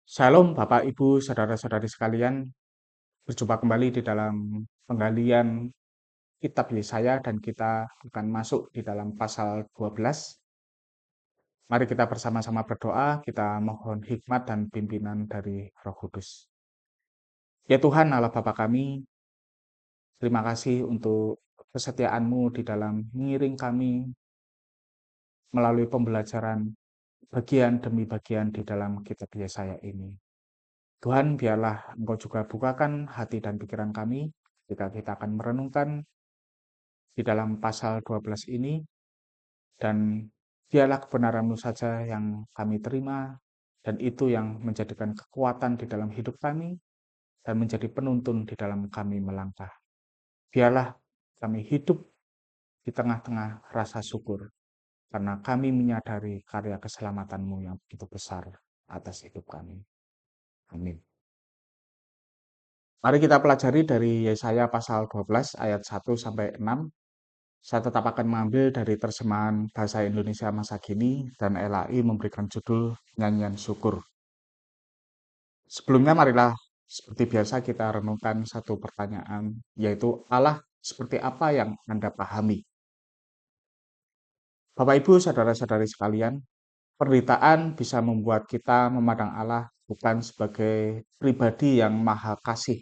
Shalom Bapak Ibu saudara-saudari sekalian, berjumpa kembali di dalam penggalian kitab Yesaya dan kita akan masuk di dalam pasal 12. Mari kita bersama-sama berdoa, kita mohon hikmat dan pimpinan dari Roh Kudus. Ya Tuhan Allah Bapa kami, terima kasih untuk kesetiaan-Mu di dalam mengiring kami melalui pembelajaran bagian demi bagian di dalam kitab Yesaya ini. Tuhan, biarlah Engkau juga bukakan hati dan pikiran kami ketika kita akan merenungkan di dalam pasal 12 ini, dan biarlah kebenaran-Mu saja yang kami terima, dan itu yang menjadikan kekuatan di dalam hidup kami, dan menjadi penuntun di dalam kami melangkah. Biarlah kami hidup di tengah-tengah rasa syukur, karena kami menyadari karya keselamatan-Mu yang begitu besar atas hidup kami. Amin. Mari kita pelajari dari Yesaya pasal 12 ayat 1-6. Saya tetap akan mengambil dari terjemahan bahasa Indonesia masa kini dan LAI memberikan judul Nyanyian Syukur. Sebelumnya marilah seperti biasa kita renungkan satu pertanyaan, yaitu Allah seperti apa yang Anda pahami? Bapak Ibu saudara-saudari sekalian, penderitaan bisa membuat kita memandang Allah bukan sebagai pribadi yang maha kasih.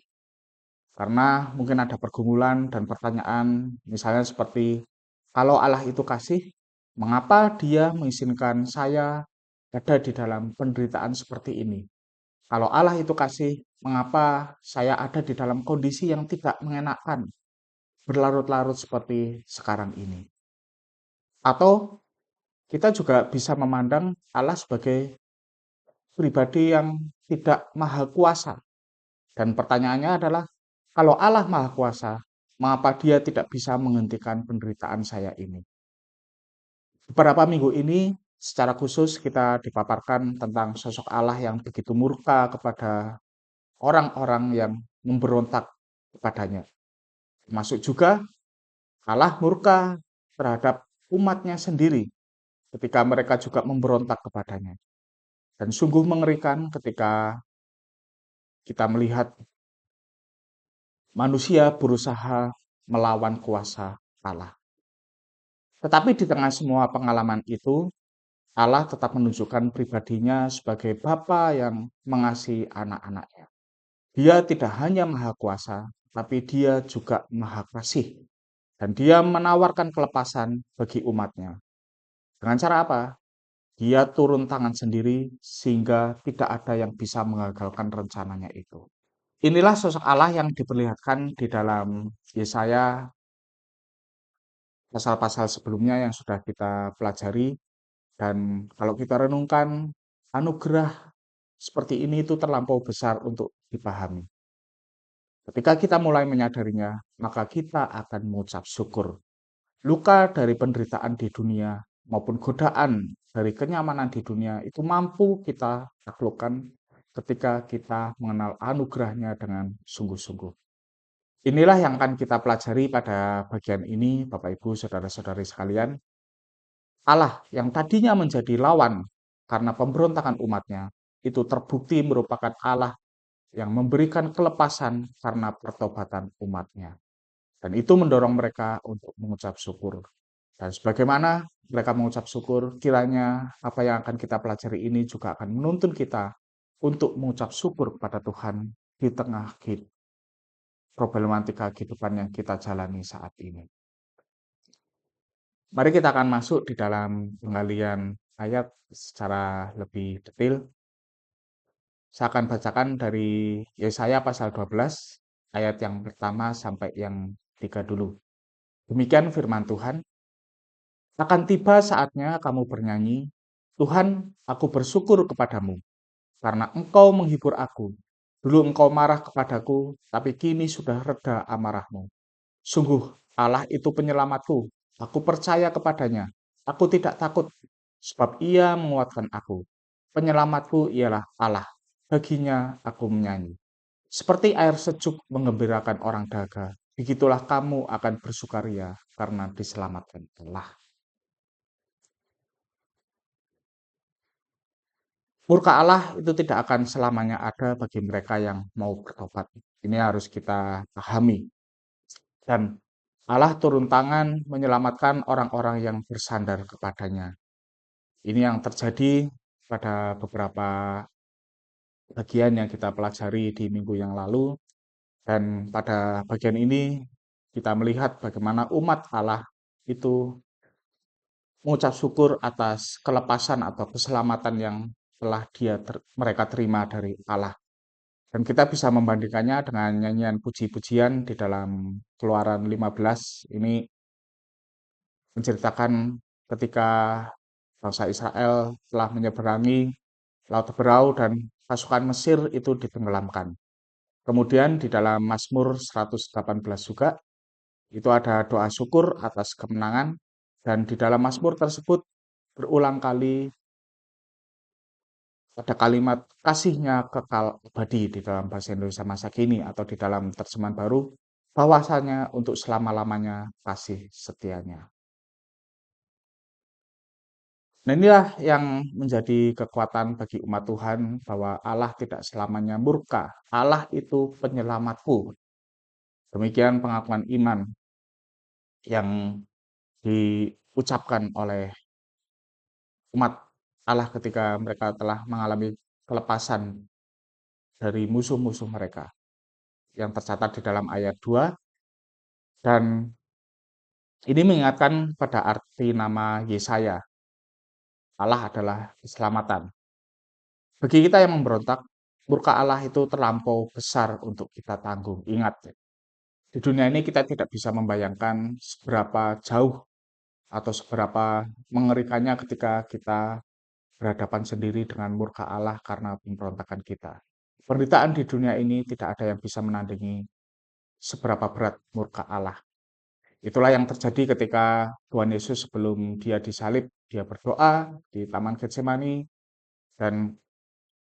Karena mungkin ada pergumulan dan pertanyaan, misalnya seperti, kalau Allah itu kasih, mengapa Dia mengizinkan saya ada di dalam penderitaan seperti ini? Kalau Allah itu kasih, mengapa saya ada di dalam kondisi yang tidak mengenakan, berlarut-larut seperti sekarang ini? Atau kita juga bisa memandang Allah sebagai pribadi yang tidak maha kuasa. Dan pertanyaannya adalah, kalau Allah maha kuasa, mengapa Dia tidak bisa menghentikan penderitaan saya ini? Beberapa minggu ini secara khusus kita dipaparkan tentang sosok Allah yang begitu murka kepada orang-orang yang memberontak kepadanya. Termasuk juga Allah murka terhadap umatnya sendiri ketika mereka juga memberontak kepadanya. Dan sungguh mengerikan ketika kita melihat manusia berusaha melawan kuasa Allah. Tetapi di tengah semua pengalaman itu, Allah tetap menunjukkan pribadinya sebagai Bapa yang mengasihi anak-anaknya. Dia tidak hanya maha kuasa, tapi dia juga maha kasih. Dan dia menawarkan kelepasan bagi umatnya. Dengan cara apa? Dia turun tangan sendiri sehingga tidak ada yang bisa mengagalkan rencananya itu. Inilah sosok Allah yang diperlihatkan di dalam Yesaya pasal-pasal sebelumnya yang sudah kita pelajari. Dan kalau kita renungkan, anugerah seperti ini itu terlampau besar untuk dipahami. Ketika kita mulai menyadarinya, maka kita akan mengucap syukur. Luka dari penderitaan di dunia maupun godaan dari kenyamanan di dunia itu mampu kita taklukkan ketika kita mengenal anugerahnya dengan sungguh-sungguh. Inilah yang akan kita pelajari pada bagian ini, Bapak Ibu, saudara-saudari sekalian. Allah yang tadinya menjadi lawan karena pemberontakan umatnya, itu terbukti merupakan Allah yang memberikan kelepasan karena pertobatan umatnya. Dan itu mendorong mereka untuk mengucap syukur. Dan sebagaimana mereka mengucap syukur, kiranya apa yang akan kita pelajari ini juga akan menuntun kita untuk mengucap syukur kepada Tuhan di tengah problematika kehidupan yang kita jalani saat ini. Mari kita akan masuk di dalam penggalian ayat secara lebih detail. Saya akan bacakan dari Yesaya pasal 12, ayat yang pertama sampai yang 3 dulu. Demikian firman Tuhan, akan tiba saatnya kamu bernyanyi, Tuhan, aku bersyukur kepadamu, karena engkau menghibur aku. Dulu engkau marah kepadaku, tapi kini sudah reda amarahmu. Sungguh, Allah itu penyelamatku. Aku percaya kepadanya. Aku tidak takut, sebab ia menguatkan aku. Penyelamatku ialah Allah. Baginya aku menyanyi. Seperti air sejuk menggembirakan orang dahaga, begitulah kamu akan bersukaria karena diselamatkan Allah. Murka Allah itu tidak akan selamanya ada bagi mereka yang mau bertobat. Ini harus kita pahami. Dan Allah turun tangan menyelamatkan orang-orang yang bersandar kepadanya. Ini yang terjadi pada beberapa bagian yang kita pelajari di minggu yang lalu. Dan pada bagian ini kita melihat bagaimana umat Allah itu mengucap syukur atas kelepasan atau keselamatan yang telah mereka terima dari Allah. Dan kita bisa membandingkannya dengan nyanyian puji-pujian di dalam Keluaran 15. Ini menceritakan ketika bangsa Israel telah menyeberangi Laut Berau dan pasukan Mesir itu ditenggelamkan. Kemudian di dalam Mazmur 118 juga itu ada doa syukur atas kemenangan, dan di dalam Mazmur tersebut berulang kali ada kalimat kasihnya kekal abadi di dalam bahasa Indonesia masa kini atau di dalam terjemahan baru, bahwasanya untuk selama-lamanya kasih setianya. Nah, inilah yang menjadi kekuatan bagi umat Tuhan bahwa Allah tidak selamanya murka. Allah itu penyelamatku. Demikian pengakuan iman yang diucapkan oleh umat Allah ketika mereka telah mengalami kelepasan dari musuh-musuh mereka yang tercatat di dalam ayat 2. Dan ini mengingatkan pada arti nama Yesaya. Allah adalah keselamatan. Bagi kita yang memberontak, murka Allah itu terlampau besar untuk kita tanggung. Ingat, di dunia ini kita tidak bisa membayangkan seberapa jauh atau seberapa mengerikannya ketika kita berhadapan sendiri dengan murka Allah karena pemberontakan kita. Penderitaan di dunia ini tidak ada yang bisa menandingi seberapa berat murka Allah. Itulah yang terjadi ketika Tuhan Yesus sebelum dia disalib, dia berdoa di Taman Getsemani, dan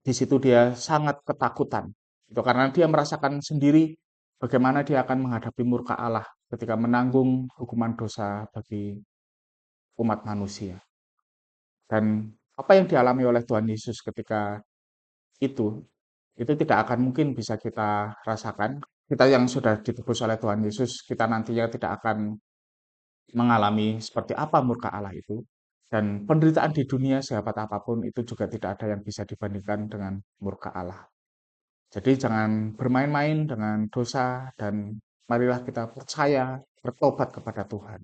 di situ dia sangat ketakutan. Itu karena dia merasakan sendiri bagaimana dia akan menghadapi murka Allah ketika menanggung hukuman dosa bagi umat manusia. Dan apa yang dialami oleh Tuhan Yesus ketika itu, itu tidak akan mungkin bisa kita rasakan. Kita yang sudah ditebus oleh Tuhan Yesus, kita nantinya tidak akan mengalami seperti apa murka Allah itu. Dan penderitaan di dunia sehebat apapun itu juga tidak ada yang bisa dibandingkan dengan murka Allah. Jadi jangan bermain-main dengan dosa dan marilah kita percaya bertobat kepada Tuhan.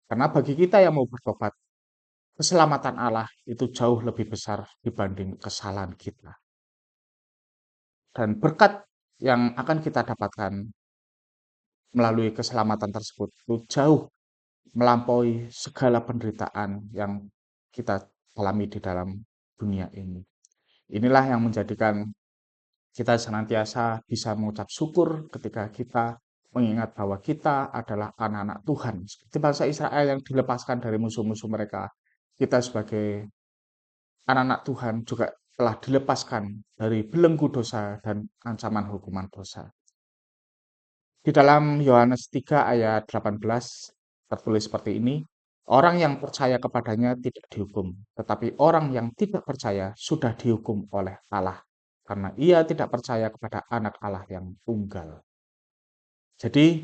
Karena bagi kita yang mau bertobat, keselamatan Allah itu jauh lebih besar dibanding kesalahan kita. Dan berkat yang akan kita dapatkan melalui keselamatan tersebut itu jauh melampaui segala penderitaan yang kita alami di dalam dunia ini. Inilah yang menjadikan kita senantiasa bisa mengucap syukur ketika kita mengingat bahwa kita adalah anak-anak Tuhan. Seperti bangsa Israel yang dilepaskan dari musuh-musuh mereka, kita sebagai anak-anak Tuhan juga telah dilepaskan dari belenggu dosa dan ancaman hukuman dosa. Di dalam Yohanes 3 ayat 18 tertulis seperti ini, orang yang percaya kepadanya tidak dihukum, tetapi orang yang tidak percaya sudah dihukum oleh Allah, karena ia tidak percaya kepada anak Allah yang tunggal. Jadi,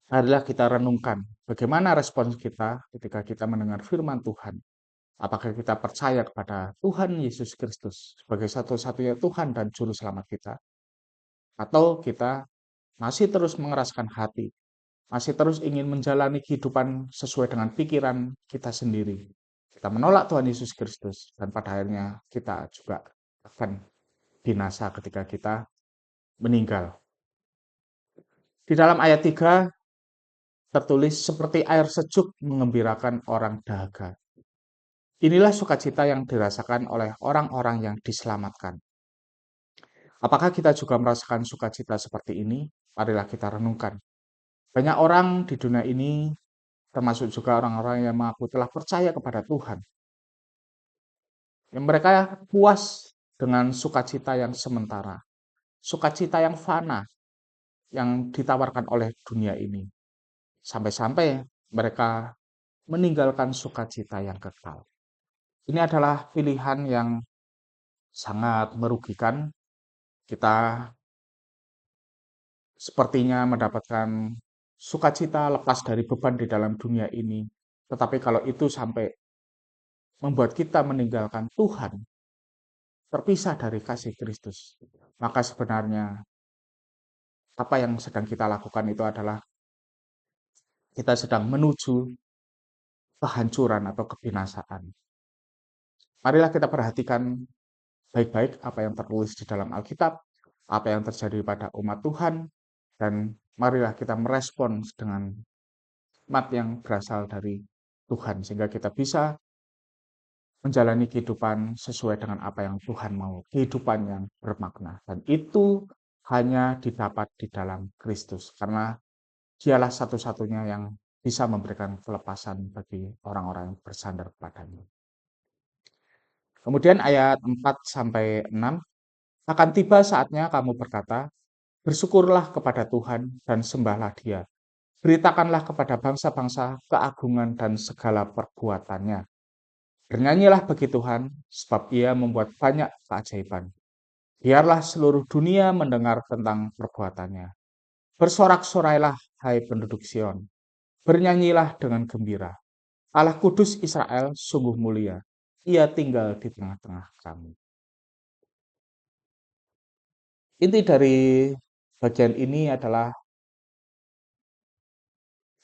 marilah kita renungkan bagaimana respons kita ketika kita mendengar firman Tuhan. Apakah kita percaya kepada Tuhan Yesus Kristus sebagai satu-satunya Tuhan dan Juru Selamat kita? Atau kita masih terus mengeraskan hati, masih terus ingin menjalani kehidupan sesuai dengan pikiran kita sendiri. Kita menolak Tuhan Yesus Kristus, dan pada akhirnya kita juga akan binasa ketika kita meninggal. Di dalam ayat 3 tertulis seperti air sejuk mengembirakan orang dahaga. Inilah sukacita yang dirasakan oleh orang-orang yang diselamatkan. Apakah kita juga merasakan sukacita seperti ini? Marilah kita renungkan. Banyak orang di dunia ini, termasuk juga orang-orang yang mengaku telah percaya kepada Tuhan, yang mereka puas dengan sukacita yang sementara, sukacita yang fana yang ditawarkan oleh dunia ini. Sampai-sampai mereka meninggalkan sukacita yang kekal. Ini adalah pilihan yang sangat merugikan. Kita sepertinya mendapatkan sukacita lepas dari beban di dalam dunia ini. Tetapi kalau itu sampai membuat kita meninggalkan Tuhan, terpisah dari kasih Kristus, maka sebenarnya apa yang sedang kita lakukan itu adalah kita sedang menuju kehancuran atau kebinasaan. Marilah kita perhatikan baik-baik apa yang tertulis di dalam Alkitab, apa yang terjadi pada umat Tuhan, dan marilah kita merespons dengan hikmat yang berasal dari Tuhan, sehingga kita bisa menjalani kehidupan sesuai dengan apa yang Tuhan mau, kehidupan yang bermakna. Dan itu hanya didapat di dalam Kristus, karena Dialah satu-satunya yang bisa memberikan kelepasan bagi orang-orang yang bersandar padanya. Kemudian ayat 4-6, akan tiba saatnya kamu berkata, bersyukurlah kepada Tuhan dan sembahlah Dia. Beritakanlah kepada bangsa-bangsa keagungan dan segala perbuatannya. Bernyanyilah bagi Tuhan, sebab Ia membuat banyak keajaiban. Biarlah seluruh dunia mendengar tentang perbuatannya. Bersorak-sorailah, hai penduduk Sion. Bernyanyilah dengan gembira. Allah Kudus Israel sungguh mulia. Ia tinggal di tengah-tengah kami. Inti dari bagian ini adalah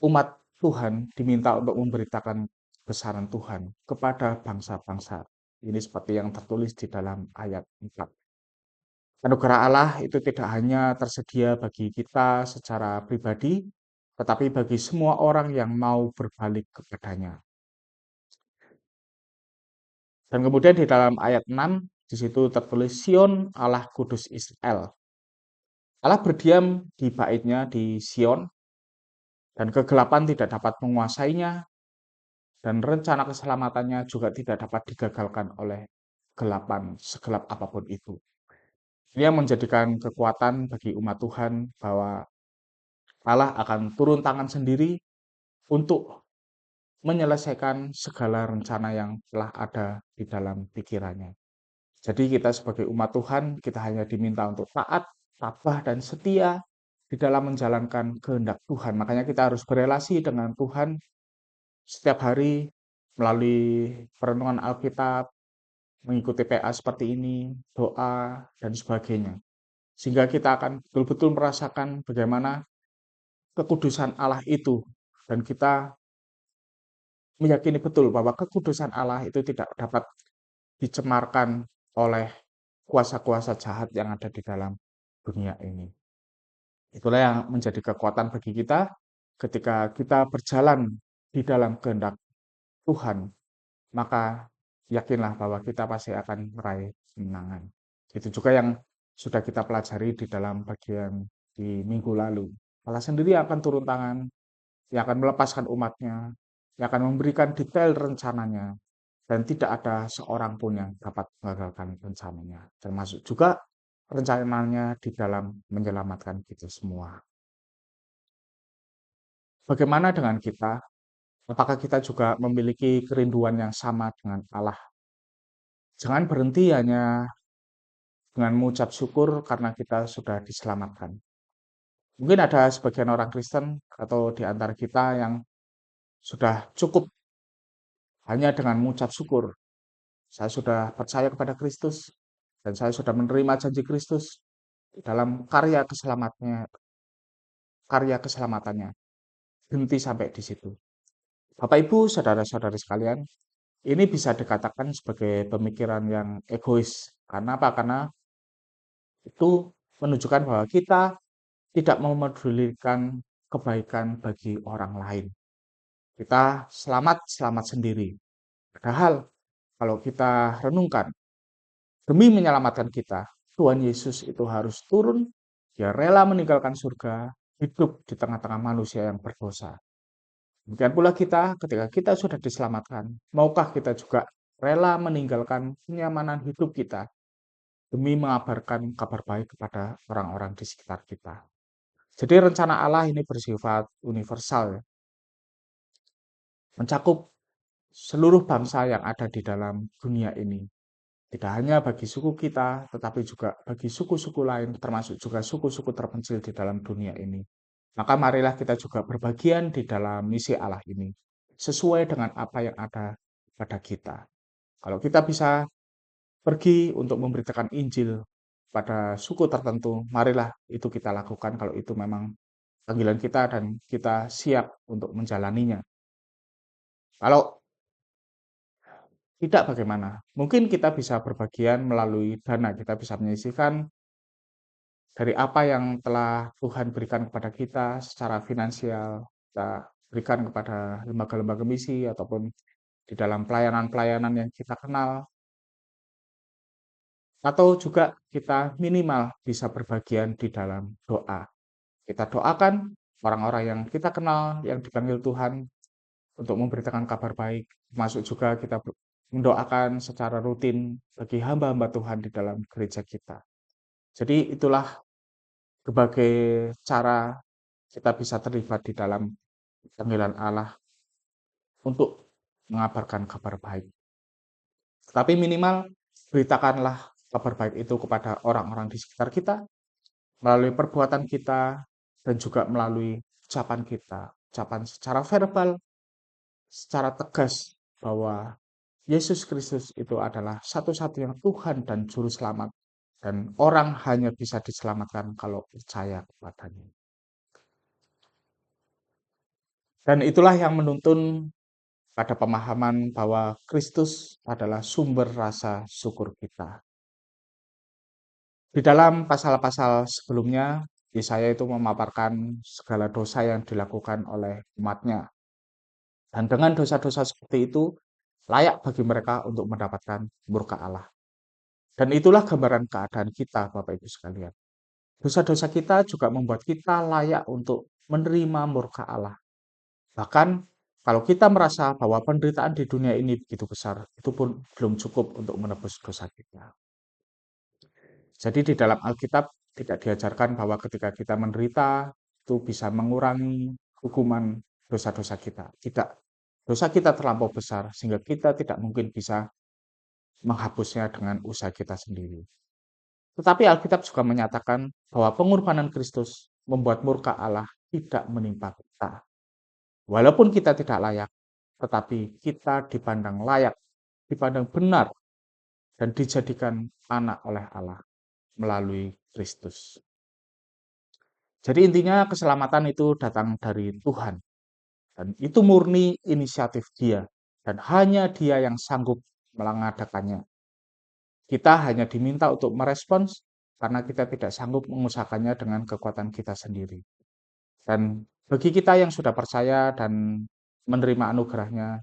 umat Tuhan diminta untuk memberitakan kebesaran Tuhan kepada bangsa-bangsa. Ini seperti yang tertulis di dalam ayat 4. Anugerah Allah itu tidak hanya tersedia bagi kita secara pribadi, tetapi bagi semua orang yang mau berbalik kepadanya. Dan kemudian di dalam ayat 6, di situ tertulis Sion Allah Kudus Israel. Allah berdiam di baitnya di Sion, dan kegelapan tidak dapat menguasainya, dan rencana keselamatannya juga tidak dapat digagalkan oleh kegelapan, segelap apapun itu. Ini yang menjadikan kekuatan bagi umat Tuhan bahwa Allah akan turun tangan sendiri untuk menyelesaikan segala rencana yang telah ada di dalam pikirannya. Jadi kita sebagai umat Tuhan, kita hanya diminta untuk taat, tabah, dan setia di dalam menjalankan kehendak Tuhan. Makanya kita harus berelasi dengan Tuhan setiap hari melalui perenungan Alkitab, mengikuti PA seperti ini, doa, dan sebagainya. Sehingga kita akan betul-betul merasakan bagaimana kekudusan Allah itu. Dan kita meyakini betul bahwa kekudusan Allah itu tidak dapat dicemarkan oleh kuasa-kuasa jahat yang ada di dalam dunia ini. Itulah yang menjadi kekuatan bagi kita ketika kita berjalan di dalam kehendak Tuhan, maka yakinlah bahwa kita pasti akan meraih kemenangan. Itu juga yang sudah kita pelajari di dalam bagian di minggu lalu. Allah sendiri akan turun tangan, yang akan melepaskan umatnya, yang akan memberikan detail rencananya, dan tidak ada seorang pun yang dapat mengagalkan rencananya, termasuk juga rencananya di dalam menyelamatkan kita semua. Bagaimana dengan kita? Apakah kita juga memiliki kerinduan yang sama dengan Allah? Jangan berhenti hanya dengan mengucap syukur karena kita sudah diselamatkan. Mungkin ada sebagian orang Kristen atau di antara kita yang sudah cukup hanya dengan mengucap syukur. Saya sudah percaya kepada Kristus dan saya sudah menerima janji Kristus dalam karya keselamatannya. Berhenti sampai di situ. Bapak Ibu, saudara-saudari sekalian, ini bisa dikatakan sebagai pemikiran yang egois. Karena apa? Karena itu menunjukkan bahwa kita tidak memedulikan kebaikan bagi orang lain. Kita selamat sendiri. Padahal kalau kita renungkan, demi menyelamatkan kita, Tuhan Yesus itu harus turun, dia rela meninggalkan surga, hidup di tengah-tengah manusia yang berdosa. Demikian pula kita, ketika kita sudah diselamatkan, maukah kita juga rela meninggalkan kenyamanan hidup kita demi mengabarkan kabar baik kepada orang-orang di sekitar kita. Jadi rencana Allah ini bersifat universal, ya, mencakup seluruh bangsa yang ada di dalam dunia ini. Tidak hanya bagi suku kita, tetapi juga bagi suku-suku lain, termasuk juga suku-suku terpencil di dalam dunia ini. Maka marilah kita juga berbagian di dalam misi Allah ini, sesuai dengan apa yang ada pada kita. Kalau kita bisa pergi untuk memberitakan Injil pada suku tertentu, marilah itu kita lakukan kalau itu memang panggilan kita dan kita siap untuk menjalaninya. Kalau tidak bagaimana? Mungkin kita bisa berbagian melalui dana, kita bisa menyisihkan dari apa yang telah Tuhan berikan kepada kita secara finansial, kita berikan kepada lembaga-lembaga misi ataupun di dalam pelayanan-pelayanan yang kita kenal, atau juga kita minimal bisa berbagian di dalam doa. Kita doakan orang-orang yang kita kenal, yang dipanggil Tuhan untuk memberitakan kabar baik, termasuk juga kita mendoakan secara rutin bagi hamba-hamba Tuhan di dalam gereja kita. Jadi itulah berbagai cara kita bisa terlibat di dalam panggilan Allah untuk mengabarkan kabar baik. Tapi minimal beritakanlah kabar baik itu kepada orang-orang di sekitar kita, melalui perbuatan kita, dan juga melalui ucapan kita. Ucapan secara verbal, secara tegas bahwa Yesus Kristus itu adalah satu-satunya Tuhan dan Juru Selamat. Dan orang hanya bisa diselamatkan kalau percaya kepadanya. Dan itulah yang menuntun pada pemahaman bahwa Kristus adalah sumber rasa syukur kita. Di dalam pasal-pasal sebelumnya, Yesaya itu memaparkan segala dosa yang dilakukan oleh umatnya. Dan dengan dosa-dosa seperti itu, layak bagi mereka untuk mendapatkan murka Allah. Dan itulah gambaran keadaan kita, Bapak Ibu sekalian. Dosa-dosa kita juga membuat kita layak untuk menerima murka Allah. Bahkan kalau kita merasa bahwa penderitaan di dunia ini begitu besar, itu pun belum cukup untuk menebus dosa kita. Jadi di dalam Alkitab tidak diajarkan bahwa ketika kita menderita, itu bisa mengurangi hukuman dosa-dosa kita. Tidak. Dosa kita terlampau besar, sehingga kita tidak mungkin bisa menghapusnya dengan usaha kita sendiri. Tetapi Alkitab juga menyatakan bahwa pengorbanan Kristus membuat murka Allah tidak menimpa kita. Walaupun kita tidak layak, tetapi kita dipandang layak, dipandang benar, dan dijadikan anak oleh Allah melalui Kristus. Jadi intinya keselamatan itu datang dari Tuhan. Dan itu murni inisiatif Dia. Dan hanya Dia yang sanggup mengadakannya. Kita hanya diminta untuk merespons karena kita tidak sanggup mengusahakannya dengan kekuatan kita sendiri. Dan bagi kita yang sudah percaya dan menerima anugerahnya,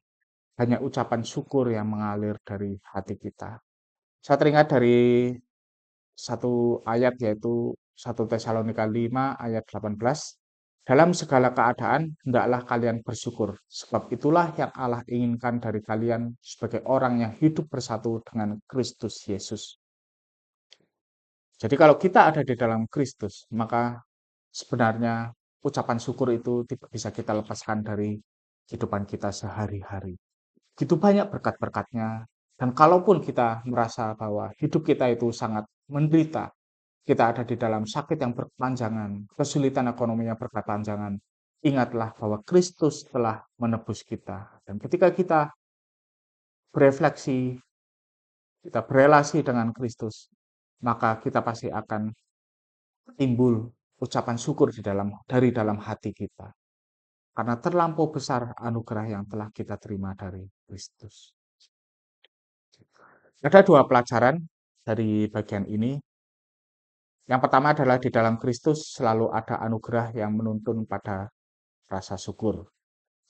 hanya ucapan syukur yang mengalir dari hati kita. Saya teringat dari satu ayat yaitu 1 Tesalonika 5 ayat 18. Dalam segala keadaan, hendaklah kalian bersyukur, sebab itulah yang Allah inginkan dari kalian sebagai orang yang hidup bersatu dengan Kristus Yesus. Jadi kalau kita ada di dalam Kristus, maka sebenarnya ucapan syukur itu tidak bisa kita lepaskan dari kehidupan kita sehari-hari. Begitu banyak berkat-berkatnya, dan kalaupun kita merasa bahwa hidup kita itu sangat menderita, kita ada di dalam sakit yang berkepanjangan, kesulitan ekonomi yang berkepanjangan, ingatlah bahwa Kristus telah menebus kita. Dan ketika kita berefleksi, kita berelasi dengan Kristus, maka kita pasti akan timbul ucapan syukur dari dalam hati kita. Karena terlampau besar anugerah yang telah kita terima dari Kristus. Ada dua pelajaran dari bagian ini. Yang pertama adalah di dalam Kristus selalu ada anugerah yang menuntun pada rasa syukur.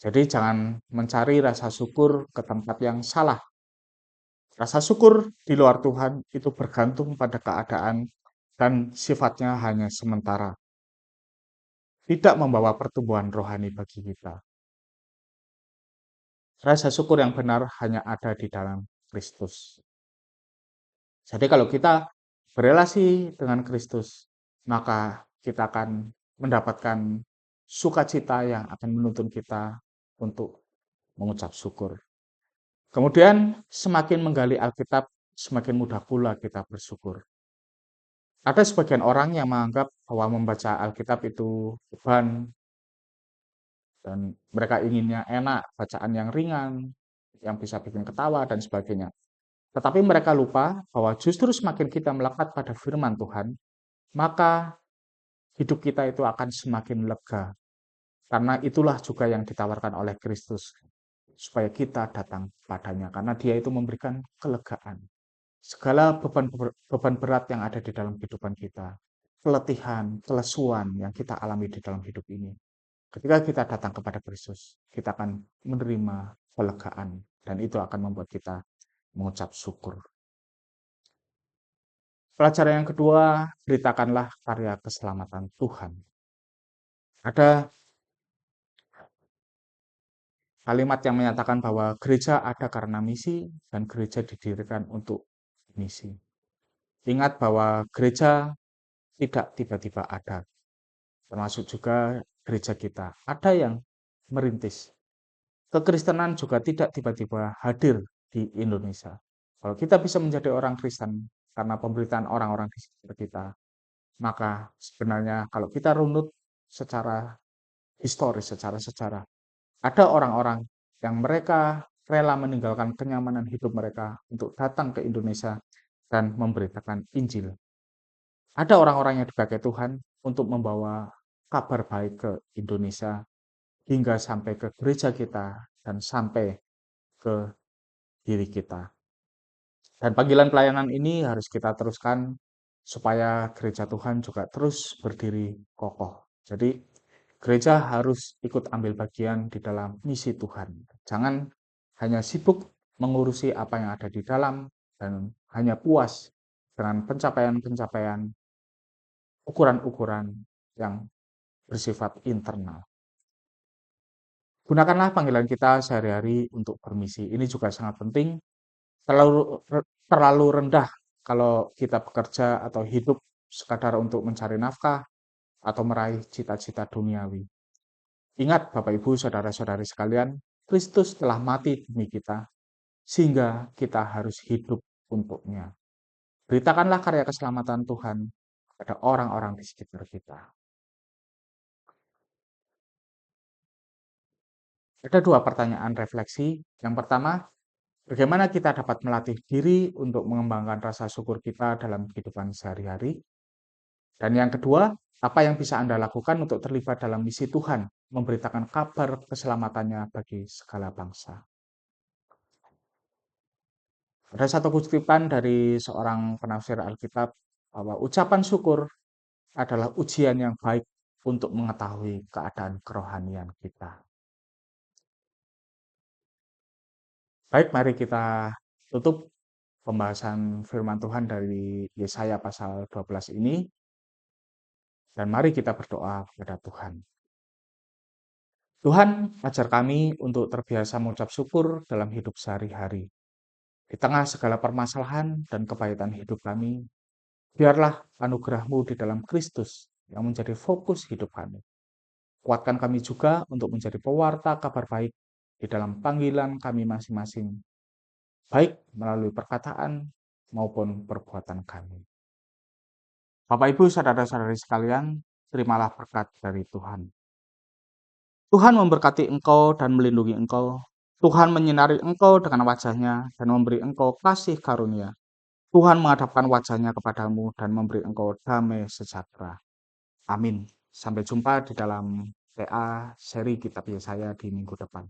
Jadi jangan mencari rasa syukur ke tempat yang salah. Rasa syukur di luar Tuhan itu bergantung pada keadaan dan sifatnya hanya sementara. Tidak membawa pertumbuhan rohani bagi kita. Rasa syukur yang benar hanya ada di dalam Kristus. Jadi kalau kita berelasi dengan Kristus, maka kita akan mendapatkan sukacita yang akan menuntun kita untuk mengucap syukur. Kemudian semakin menggali Alkitab, semakin mudah pula kita bersyukur. Ada sebagian orang yang menganggap bahwa membaca Alkitab itu beban dan mereka inginnya enak, bacaan yang ringan, yang bisa bikin ketawa dan sebagainya. Tetapi mereka lupa bahwa justru semakin kita melekat pada firman Tuhan, maka hidup kita itu akan semakin lega. Karena itulah juga yang ditawarkan oleh Kristus, supaya kita datang padanya, karena dia itu memberikan kelegaan. Segala beban berat yang ada di dalam kehidupan kita, keletihan, kelesuan yang kita alami di dalam hidup ini, ketika kita datang kepada Kristus, kita akan menerima kelegaan, dan itu akan membuat kita mengucap syukur. Pelajaran yang kedua, beritakanlah karya keselamatan Tuhan. Ada kalimat yang menyatakan bahwa gereja ada karena misi dan gereja didirikan untuk misi. Ingat bahwa gereja tidak tiba-tiba ada, termasuk juga gereja kita. Ada yang merintis. Kekristenan juga tidak tiba-tiba hadir di Indonesia. Kalau kita bisa menjadi orang Kristen karena pemberitaan orang-orang di sekitar kita, maka sebenarnya kalau kita runut secara historis, secara sejarah, ada orang-orang yang mereka rela meninggalkan kenyamanan hidup mereka untuk datang ke Indonesia dan memberitakan Injil. Ada orang-orang yang dipakai Tuhan untuk membawa kabar baik ke Indonesia hingga sampai ke gereja kita dan sampai ke diri kita. Dan panggilan pelayanan ini harus kita teruskan supaya gereja Tuhan juga terus berdiri kokoh. Jadi gereja harus ikut ambil bagian di dalam misi Tuhan. Jangan hanya sibuk mengurusi apa yang ada di dalam dan hanya puas dengan pencapaian-pencapaian, ukuran-ukuran yang bersifat internal. Gunakanlah panggilan kita sehari-hari untuk bermisi. Ini juga sangat penting. Terlalu rendah kalau kita bekerja atau hidup sekadar untuk mencari nafkah atau meraih cita-cita duniawi. Ingat Bapak Ibu, saudara-saudari sekalian, Kristus telah mati demi kita, sehingga kita harus hidup untuknya. Beritakanlah karya keselamatan Tuhan kepada orang-orang di sekitar kita. Ada dua pertanyaan refleksi. Yang pertama, bagaimana kita dapat melatih diri untuk mengembangkan rasa syukur kita dalam kehidupan sehari-hari? Dan yang kedua, apa yang bisa Anda lakukan untuk terlibat dalam misi Tuhan, memberitakan kabar keselamatannya bagi segala bangsa? Ada satu kutipan dari seorang penafsir Alkitab bahwa ucapan syukur adalah ujian yang baik untuk mengetahui keadaan kerohanian kita. Baik, mari kita tutup pembahasan firman Tuhan dari Yesaya pasal 12 ini, dan mari kita berdoa kepada Tuhan. Tuhan, ajar kami untuk terbiasa mengucap syukur dalam hidup sehari-hari. Di tengah segala permasalahan dan kepahitan hidup kami, biarlah anugerah-Mu di dalam Kristus yang menjadi fokus hidup kami. Kuatkan kami juga untuk menjadi pewarta kabar baik di dalam panggilan kami masing-masing, baik melalui perkataan maupun perbuatan kami. Bapak Ibu, saudara-saudari sekalian, terimalah berkat dari Tuhan. Tuhan memberkati engkau dan melindungi engkau. Tuhan menyinari engkau dengan wajah-Nya dan memberi engkau kasih karunia. Tuhan menghadapkan wajah-Nya kepadamu dan memberi engkau damai sejahtera. Amin. Sampai jumpa di dalam PA seri Kitab Yesaya di minggu depan.